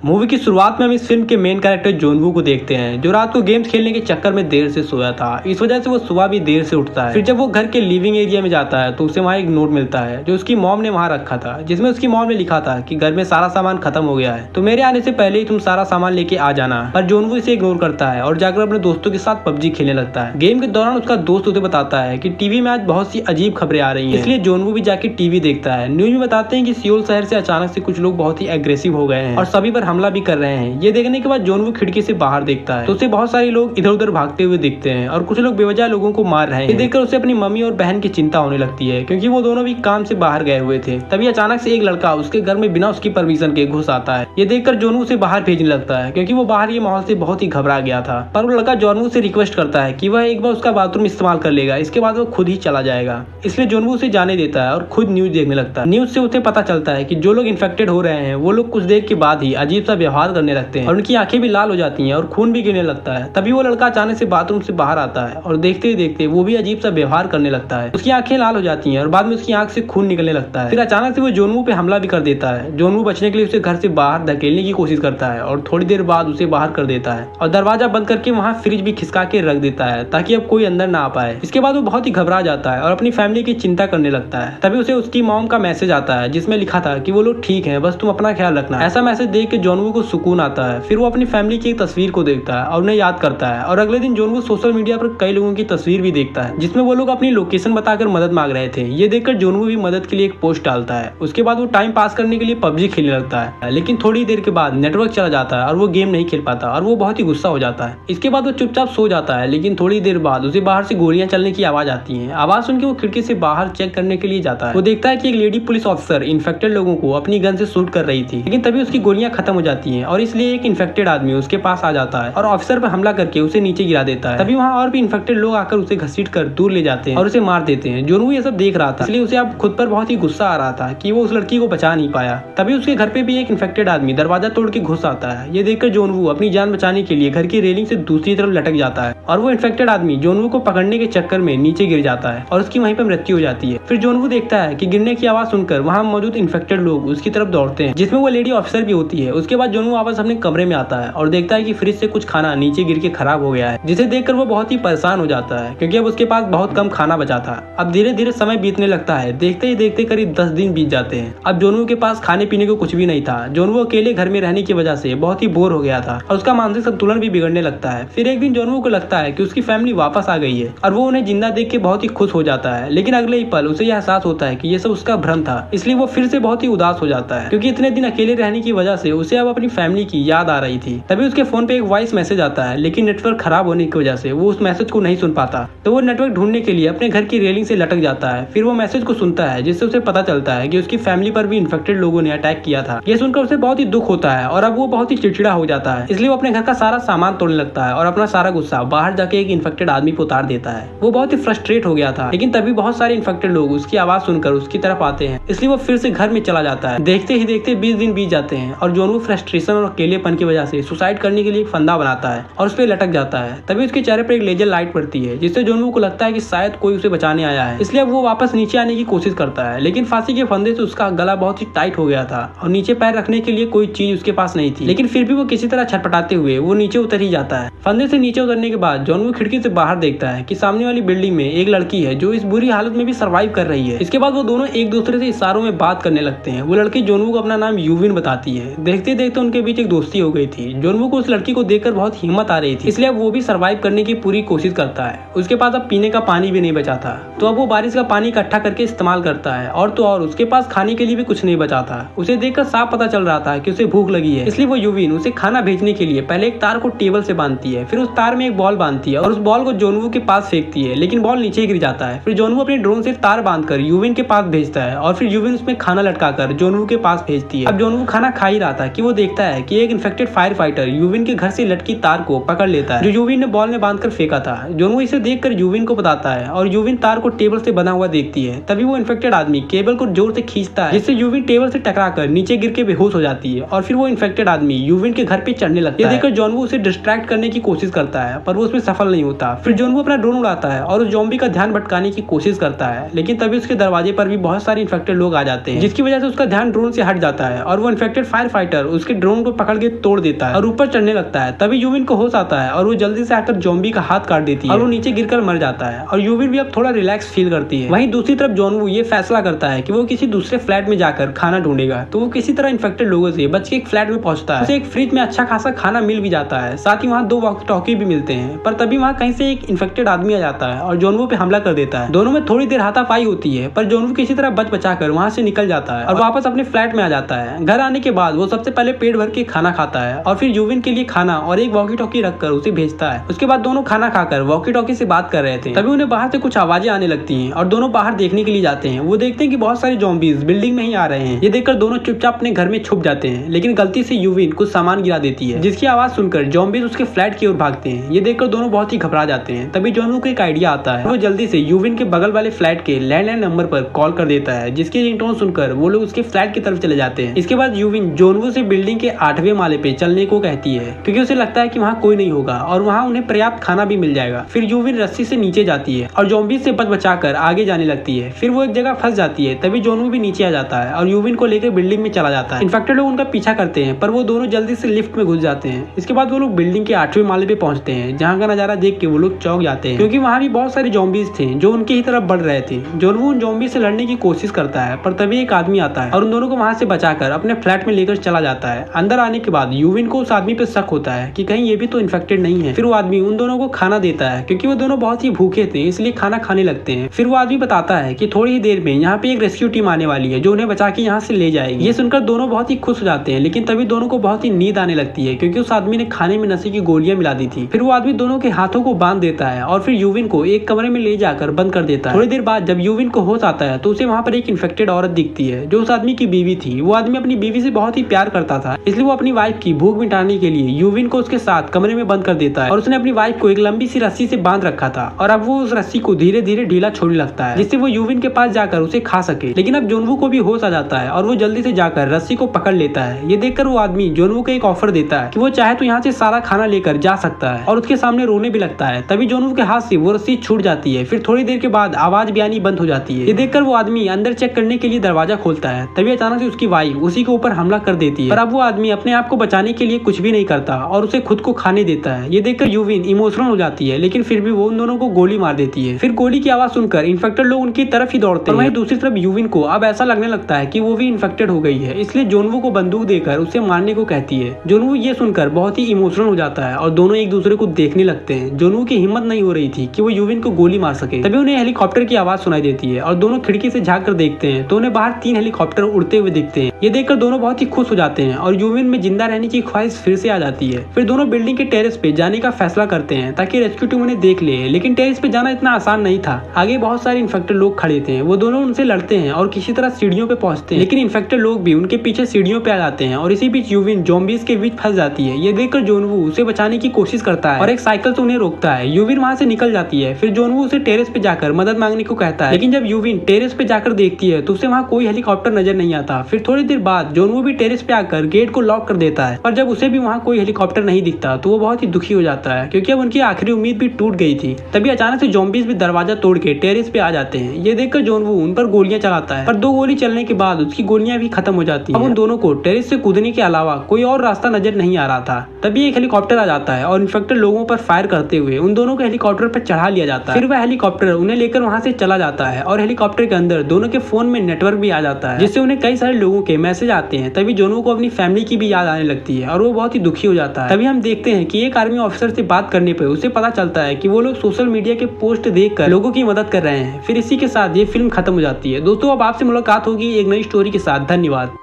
Movie की शुरुआत में हम इस फिल्म के मेन कैरेक्टर जॉन वू को देखते हैं, जो रात को गेम्स खेलने के चक्कर में देर से सोया था। इस वजह से वो सुबह भी देर से उठता है। फिर जब वो घर के लिविंग एरिया में जाता है तो उसे वहाँ एक नोट मिलता है जो उसकी मॉम ने वहाँ रखा था, जिसमें उसकी मॉम ने लिखा था कि घर में सारा सामान खत्म हो गया है, तो मेरे आने से पहले ही तुम सारा सामान लेके आ जाना। पर जॉन वू इसे इग्नोर करता है और जाकर अपने दोस्तों के साथ पबजी खेलने लगता है। गेम के दौरान उसका दोस्त उसे बताता है कि टीवी में आज बहुत सी अजीब खबरें आ रही हैं, इसलिए जॉन वू भी जाके टीवी देखता है। न्यूज में बताते हैं कि सियोल शहर से अचानक से कुछ लोग बहुत ही एग्रेसिव हो गए हैं और सभी पर हमला भी कर रहे हैं। ये देखने के बाद जॉन वू खिड़की से बाहर देखता है तो उसे बहुत सारे लोग इधर उधर भागते हुए दिखते हैं और कुछ लोग बेवजह लोगों को मार रहे हैं। ये देखकर उसे अपनी मम्मी और बहन की चिंता होने लगती है, क्योंकि वो दोनों भी काम से बाहर गए हुए थे। तभी अचानक से एक लड़का उसके घर में बिना उसकी परमिशन के घुस आता है। ये देखकर जॉन वू उसे बाहर भेजने लगता है, क्योंकि वो बाहर ये माहौल से बहुत ही घबरा गया था। पर वो लड़का जॉन वू से रिक्वेस्ट करता है कि वह एक बार उसका बाथरूम इस्तेमाल कर लेगा, इसके बाद वो खुद ही चला जाएगा। इसलिए जॉन वू उसे जाने देता है और खुद न्यूज देखने लगता है। न्यूज से उसे पता चलता है कि जो लोग इन्फेक्टेड हो रहे हैं वो लोग कुछ देर के बाद ही अजीब सा व्यवहार करने लगते हैं और उनकी आंखें भी लाल हो जाती हैं और खून भी गिरने लगता है। तभी वो लड़का अचानक से बाथरूम से बाहर आता है और देखते ही देखते वो भी अजीब सा व्यवहार करने लगता है। उसकी आंखें लाल हो जाती हैं और बाद में उसकी आंख से खून निकलने लगता है। फिर अचानक से वो जॉन वू पे हमला भी कर देता है। जॉन वू बचने के लिए उसे घर से बाहर धकेलने की कोशिश करता है और थोड़ी देर बाद उसे बाहर कर देता है और दरवाजा बंद करके वहाँ फ्रिज भी खिसका के रख देता है ताकि अब कोई अंदर ना आ पाए। इसके बाद वो बहुत ही घबरा जाता है और अपनी फैमिली की चिंता करने लगता है। तभी उसे उसकी मॉम का मैसेज आता है जिसमें लिखा था कि वो लोग ठीक है, बस तुम अपना ख्याल रखना। ऐसा मैसेज देख के जॉन वू को सुकून आता है। फिर वो अपनी फैमिली की एक तस्वीर को देखता है और उन्हें याद करता है। और अगले दिन जॉन वू सोशल मीडिया पर कई लोगों की तस्वीर भी देखता है जिसमें वो लोग अपनी लोकेशन बताकर मदद मांग रहे थे। ये देखकर जॉन वू भी मदद के लिए एक पोस्ट डालता है। उसके बाद वो टाइम पास करने के लिए पबजी खेलने लगता है, लेकिन थोड़ी देर के बाद नेटवर्क चला जाता है और वो गेम नहीं खेल पाता और वो बहुत ही गुस्सा हो जाता है। इसके बाद वो चुपचाप सो जाता है, लेकिन थोड़ी देर बाद उसे बाहर से गोलियां चलने की आवाज आती है। आवाज सुनकर वो खिड़की से बाहर चेक करने के लिए जाता है। वो देखता है कि एक लेडी पुलिस ऑफिसर इन्फेक्टेड लोगों को अपनी गन से शूट कर रही थी, लेकिन तभी उसकी गोलियां खत्म हो जाती हैं और इसलिए एक इन्फेक्टेड आदमी उसके पास आ जाता है और ऑफिसर पर हमला करके उसे नीचे गिरा देता है। तभी वहाँ और भी इन्फेक्टेड लोग आकर उसे घसीट कर दूर ले जाते हैं और उसे मार देते हैं। जॉन वू ये सब देख रहा था, इसलिए उसे अब खुद पर बहुत ही गुस्सा आ रहा था कि वो उस लड़की को बचा नहीं पाया। तभी उसके घर पे भी एक इन्फेक्टेड आदमी दरवाजा तोड़ के घुस आता है। ये देखकर जॉन वू अपनी जान बचाने के लिए घर की रेलिंग से दूसरी तरफ लटक जाता है और वो इन्फेक्टेड आदमी जॉन वू को पकड़ने के चक्कर में नीचे गिर जाता है और उसकी वहीं पर मृत्यु हो जाती है। फिर जॉन वू देखता है कि गिरने की आवाज सुनकर वहाँ मौजूद इन्फेक्टेड लोग उसकी तरफ दौड़ते हैं, जिसमें वो लेडी ऑफिसर भी होती है। उसके बाद जॉन वू वापस अपने कमरे में आता है और देखता है कि फ्रिज से कुछ खाना नीचे गिर के खराब हो गया है, जिसे देखकर वो बहुत ही परेशान हो जाता है, क्योंकि अब उसके पास बहुत कम खाना बचा था। अब धीरे धीरे समय बीतने लगता है। देखते ही देखते करीब 10 दिन बीत जाते हैं। अब जॉन वू के पास खाने पीने को कुछ भी नहीं था। जॉन वू अकेले घर में रहने की वजह से बहुत ही बोर हो गया था और उसका मानसिक संतुलन भी बिगड़ने लगता है। फिर एक दिन जॉन वू को लगता है कि उसकी फैमिली वापस आ गई है और वो उन्हें जिंदा देख के बहुत ही खुश हो जाता है, लेकिन अगले ही पल उसे यह एहसास होता है कि ये सब उसका भ्रम था। इसलिए वो फिर से बहुत ही उदास हो जाता है, क्योंकि इतने दिन अकेले रहने की वजह से उसे अब अपनी फैमिली की याद आ रही थी। तभी उसके फोन पे एक वॉइस मैसेज आता है, लेकिन नेटवर्क खराब होने की वजह से वो उस मैसेज को नहीं सुन पाता। तो वो नेटवर्क ढूंढने के लिए अपने घर की रेलिंग से लटक जाता है। फिर वो मैसेज को सुनता है, जिससे उसे पता चलता है कि उसकी फैमिली पर भी इन्फेक्टेड लोगों ने अटैक किया था। ये सुनकर उसे बहुत ही दुख होता है और अब वो बहुत ही चिड़चिड़ा हो जाता है। इसलिए वो अपने घर का सारा सामान तोड़ने लगता है और अपना सारा गुस्सा बाहर जाके एक इन्फेक्टेड आदमी पर उतार देता है। वो बहुत ही फ्रस्ट्रेट हो गया था, लेकिन तभी बहुत सारे इन्फेक्टेड लोग उसकी आवाज सुनकर उसकी तरफ आते हैं, इसलिए वो फिर से घर में चला जाता है। देखते ही देखते 20 दिन बीत जाते हैं और जॉन वू फ्रस्ट्रेशन और अकेलेपन की वजह से सुसाइड करने के लिए एक फंदा बनाता है और उस पर लटक जाता है। तभी उसके चेहरे पर एक लेजर लाइट पड़ती है, जिससे जॉन वू को लगता है कि शायद कोई उसे बचाने आया है। इसलिए वो वापस नीचे आने की कोशिश करता है, लेकिन फांसी के फंदे से उसका गला बहुत ही टाइट हो गया था और नीचे पैर रखने के लिए कोई चीज उसके पास नहीं थी। लेकिन फिर भी वो किसी तरह छटपटाते हुए वो नीचे उतर ही जाता है। फंदे से नीचे उतरने के बाद जॉन वू खिड़की से बाहर देखता है कि सामने वाली बिल्डिंग में एक लड़की है जो इस बुरी हालत में भी सर्वाइव कर रही है। इसके बाद वो दोनों एक दूसरे से इशारों में बात करने लगते हैं। वो लड़की जॉन वू को अपना नाम यूविन बताती है। देखते देखते उनके बीच एक दोस्ती हो गई थी। जॉन वू को उस लड़की को देखकर बहुत हिम्मत आ रही थी, इसलिए अब वो भी सर्वाइव करने की पूरी कोशिश करता है। उसके पास अब पीने का पानी भी नहीं बचा था, तो अब वो बारिश का पानी इकट्ठा करके इस्तेमाल करता है और तो और उसके पास खाने के लिए भी कुछ नहीं बचा था। उसे देखकर साफ पता चल रहा था कि उसे भूख लगी है, इसलिए वो यूविन उसे खाना भेजने के लिए पहले एक तार को टेबल से बांधती है, फिर उस तार में एक बॉल बांधती है और उस बॉल को जॉन वू के पास फेंकती है, लेकिन बॉल नीचे गिर जाता है। फिर जॉन वू अपने ड्रोन से तार बांधकर यूविन के पास भेजता है और फिर यूविन उसमें खाना लटकाकर जॉन वू के पास भेजती है। अब जॉन वू खाना खा ही रहा था कि वो देखता है कि एक इन्फेक्टेड फायर फाइटर यूविन के घर से लटकी तार को पकड़ लेता है, जो यूविन ने बॉल में बांधकर फेंका था। जॉन वू इसे देखकर यूविन को बताता है और यूविन तार को टेबल से बना हुआ देखती है। तभी वो इन्फेक्टेड आदमी केबल को जोर से खींचता है, जिससे यूविन टेबल से टकराकर नीचे गिर के बेहोश हो जाती है और फिर वो इन्फेक्टेड आदमी यूविन के घर पे चढ़ने लगता है। ये देखकर जॉन वू उसे डिस्ट्रैक्ट करने की कोशिश करता है, पर वो उसमें सफल नहीं होता। फिर जॉन वू अपना ड्रोन उड़ाता है और उस ज़ॉम्बी का ध्यान भटकाने की कोशिश करता है, लेकिन तभी उसके दरवाजे पर भी बहुत सारे इन्फेक्टेड लोग आ जाते हैं, जिसकी वजह से उसका ध्यान ड्रोन से हट जाता है और वो इन्फेक्टेड फायर फाइटर उसके ड्रोन को पकड़ के तोड़ देता है और ऊपर चढ़ने लगता है। तभी यूविन को होश आता है और वो जल्दी से आकर ज़ॉम्बी का हाथ काट देती है और वो नीचे गिरकर मर जाता है और यूविन भी अब थोड़ा रिलैक्स फील करती है। वहीं दूसरी तरफ जॉनवू ये फैसला करता है कि वो किसी दूसरे फ्लैट में जाकर खाना ढूंढेगा। तो वो किसी तरह इन्फेक्टेड लोगों से बच के एक फ्लैट में पहुंचता है। उसे एक फ्रिज में अच्छा खासा खाना मिल भी जाता है, साथ ही वहाँ 2 वॉकी टॉकी भी मिलते हैं। पर तभी वहाँ कहीं से एक इन्फेक्टेड आदमी आ जाता है और जॉनवू पे हमला कर देता है। दोनों में थोड़ी देर हाथापाई होती है, पर जॉनवू किसी तरह बच बचाकर वहाँ से निकल जाता है और वापस अपने फ्लैट में आ जाता है। घर आने के बाद वो सबसे पहले पेट भर के खाना खाता है और फिर यूविन के लिए खाना और एक वॉकी टॉकी रखकर उसे भेजता है। उसके बाद दोनों खाना खाकर वॉकी टॉकी से बात कर रहे थे, तभी उन्हें बाहर से कुछ आवाजें आने लगती हैं और दोनों बाहर देखने के लिए जाते हैं। वो देखते हैं कि बहुत सारे ज़ॉम्बीज बिल्डिंग में ही आ रहे हैं। ये देखकर दोनों चुपचाप अपने घर में छुप जाते हैं, लेकिन गलती से यूविन कुछ सामान गिरा देती है, जिसकी आवाज सुनकर ज़ॉम्बीज उसके फ्लैट की ओर भागते हैं। ये देखकर दोनों बहुत ही घबरा जाते हैं। तभी जॉनवू को एक आइडिया आता है। वो जल्दी से यूविन के बगल वाले फ्लैट के लैंडलाइन नंबर पर कॉल कर देता है, जिसकी रिंगटोन सुनकर वो लोग उसके फ्लैट की तरफ चले जाते हैं। इसके बाद यूविन जॉनवू से बिल्डिंग के 8वें माले पे चलने को कहती है, क्योंकि उसे लगता है कि वहाँ कोई नहीं होगा और वहाँ उन्हें पर्याप्त खाना भी मिल जाएगा। फिर यूविन रस्सी से नीचे जाती है और ज़ॉम्बीज से बच बचाकर आगे जाने लगती है। फिर वो एक जगह फंस जाती है। तभी जॉनवू भी नीचे आ जाता है और यूविन को लेकर बिल्डिंग में चला जाता है। इन्फेक्टेड लोग उनका पीछा करते हैं, पर वो दोनों जल्दी से लिफ्ट में घुस जाते हैं। इसके बाद वो लोग बिल्डिंग के 8वें माले पे पहुंचते हैं, जहाँ का नजारा देख के वो लोग चौंक जाते हैं, क्योंकि वहाँ भी बहुत सारे ज़ॉम्बीज थे जो उनकी ही तरफ बढ़ रहे थे। जॉनवू उन ज़ॉम्बी से लड़ने की कोशिश करता है, पर तभी एक आदमी आता है और उन दोनों को वहाँ से बचाकर अपने फ्लैट में लेकर चला जाता है। अंदर आने के बाद यूविन को उस आदमी पे शक होता है कि कहीं ये भी तो इन्फेक्टेड नहीं है। फिर वो आदमी उन दोनों को खाना देता है, क्योंकि वो दोनों बहुत ही भूखे थे, इसलिए खाना खाने लगते हैं। फिर वो आदमी बताता है कि थोड़ी ही देर में यहाँ पे एक रेस्क्यू टीम आने वाली है जो उन्हें बचा के यहाँ से ले जाएगी। ये सुनकर दोनों बहुत ही खुश हो जाते हैं, लेकिन तभी दोनों को बहुत ही नींद आने लगती है, क्योंकि उस आदमी ने खाने में नशे की गोलियां मिला दी थी। फिर वो आदमी दोनों के हाथों को बांध देता है और फिर यूविन को एक कमरे में ले जाकर बंद कर देता है। थोड़ी देर बाद जब यूविन को होश आता है तो उसे वहाँ पर एक इन्फेक्टेड औरत दिखती है जो उस आदमी की बीवी थी। वो आदमी अपनी बीवी से बहुत ही प्यार करता था, इसलिए वो अपनी वाइफ की भूख मिटाने के लिए यूविन को उसके साथ कमरे में बंद कर देता है और उसने अपनी वाइफ को एक लंबी सी रस्सी से बांध रखा था और अब वो उस रस्सी को धीरे धीरे ढीला छोड़ने लगता है, जिससे वो यूविन के पास जाकर उसे खा सके। लेकिन अब जॉनवू को भी होश आ जाता है और वो जल्दी से जाकर रस्सी को पकड़ लेता है। ये देखकर वो आदमी जॉनवू को एक ऑफर देता है कि वो चाहे तो यहाँ से सारा खाना लेकर जा सकता है और उसके सामने रोने भी लगता है। तभी जॉनवू के हाथ से वो रस्सी छूट जाती है। फिर थोड़ी देर के बाद आवाज भी आनी बंद हो जाती है। ये देखकर वो आदमी अंदर चेक करने के लिए दरवाजा खोलता है। तभी अचानक से उसकी वाइफ उसी के ऊपर हमला कर देती है, पर अब वो आदमी अपने आप को बचाने के लिए कुछ भी नहीं करता और उसे खुद को खाने देता है। ये देखकर यूविन इमोशनल हो जाती है, लेकिन फिर भी वो उन दोनों को गोली मार देती है। फिर गोली की आवाज सुनकर इन्फेक्टेड लोग उनकी तरफ ही दौड़ते हैं। वहीं दूसरी तरफ यूविन को अब ऐसा लगने लगता है कि वो भी इन्फेक्टेड हो गई है, इसलिए जॉनवू को बंदूक देकर उसे मारने को कहती है। जॉनवू ये सुनकर बहुत ही इमोशनल हो जाता है और दोनों एक दूसरे को देखने लगते हैं। जॉनवू की हिम्मत नहीं हो रही थी कि वो यूविन को गोली मार सके। तभी उन्हें हेलीकॉप्टर की आवाज सुनाई देती है और दोनों खिड़की से झांक कर देखते हैं तो उन्हें बाहर 3 हेलीकॉप्टर उड़ते हुए दिखते हैं। ये देखकर दोनों बहुत ही खुश हो जाते हैं और यूविन में जिंदा रहने की ख्वाहिश फिर से आ जाती है। फिर दोनों बिल्डिंग के टेरेस पे जाने का फैसला करते हैं ताकि रेस्क्यू टीम उन्हें देख ले, लेकिन टेरेस पे जाना इतना आसान नहीं था। आगे बहुत सारे इन्फेक्टेड लोग खड़े थे। वो दोनों उनसे लड़ते हैं और किसी तरह सीढ़ियों पे पहुंचते हैं, लेकिन इन्फेक्टेड लोग भी उनके पीछे सीढ़ियों पे आ जाते हैं और इसी बीच यूविन ज़ॉम्बीज के बीच फंस जाती है। ये देखकर जॉनवू उसे बचाने की कोशिश करता है और एक साइकिल से उन्हें रोकता है। यूविन वहां से निकल जाती है। फिर जॉनवू उसे टेरेस पे जाकर मदद मांगने को कहता है, लेकिन जब यूविन टेरेस पे जाकर देखती है तो उसे वहाँ कोई हेलीकॉप्टर नजर नहीं आता। फिर थोड़ी देर बाद जॉनवू भी टेरेस पे आकर गेट को लॉक कर देता है, पर जब उसे भी वहाँ कोई हेलीकॉप्टर नहीं दिखता तो वो बहुत ही दुखी हो जाता है, क्योंकि अब उनकी आखिरी उम्मीद भी टूट गई थी। तभी अचानक से ज़ॉम्बीज भी दरवाजा तोड़ के टेरेस पे आ जाते हैं। ये देखकर जॉनवू उन पर गोलियां चलाता है, पर 2 गोली चलने के बाद उसकी गोलियां भी खत्म हो जाती हैं। अब उन दोनों को टेरेस से कूदने के अलावा कोई और रास्ता नजर नहीं आ रहा था। तभी एक हेलीकॉप्टर आ जाता है और इन्फेक्टेड लोगों पर फायर करते हुए उन दोनों को हेलीकॉप्टर पर चढ़ा लिया जाता है। फिर वह हेलीकॉप्टर उन्हें लेकर वहां से चला जाता है और हेलीकॉप्टर के अंदर दोनों के फोन में नेटवर्क भी आ जाता है, जिससे उन्हें कई सारे लोगों के मैसेज आते हैं। तभी जॉनवू को अपनी फैमिली की भी याद आने लगती है और वो बहुत ही दुखी हो जाता है। तभी हम देखते हैं कि एक आर्मी ऑफिसर से बात करने पर उसे पता चलता है कि वो लोग सोशल मीडिया के पोस्ट देखकर लोगों की मदद कर रहे हैं। फिर इसी के साथ ये फिल्म खत्म हो जाती है। दोस्तों अब आपसे मुलाकात होगी एक नई स्टोरी के साथ। धन्यवाद।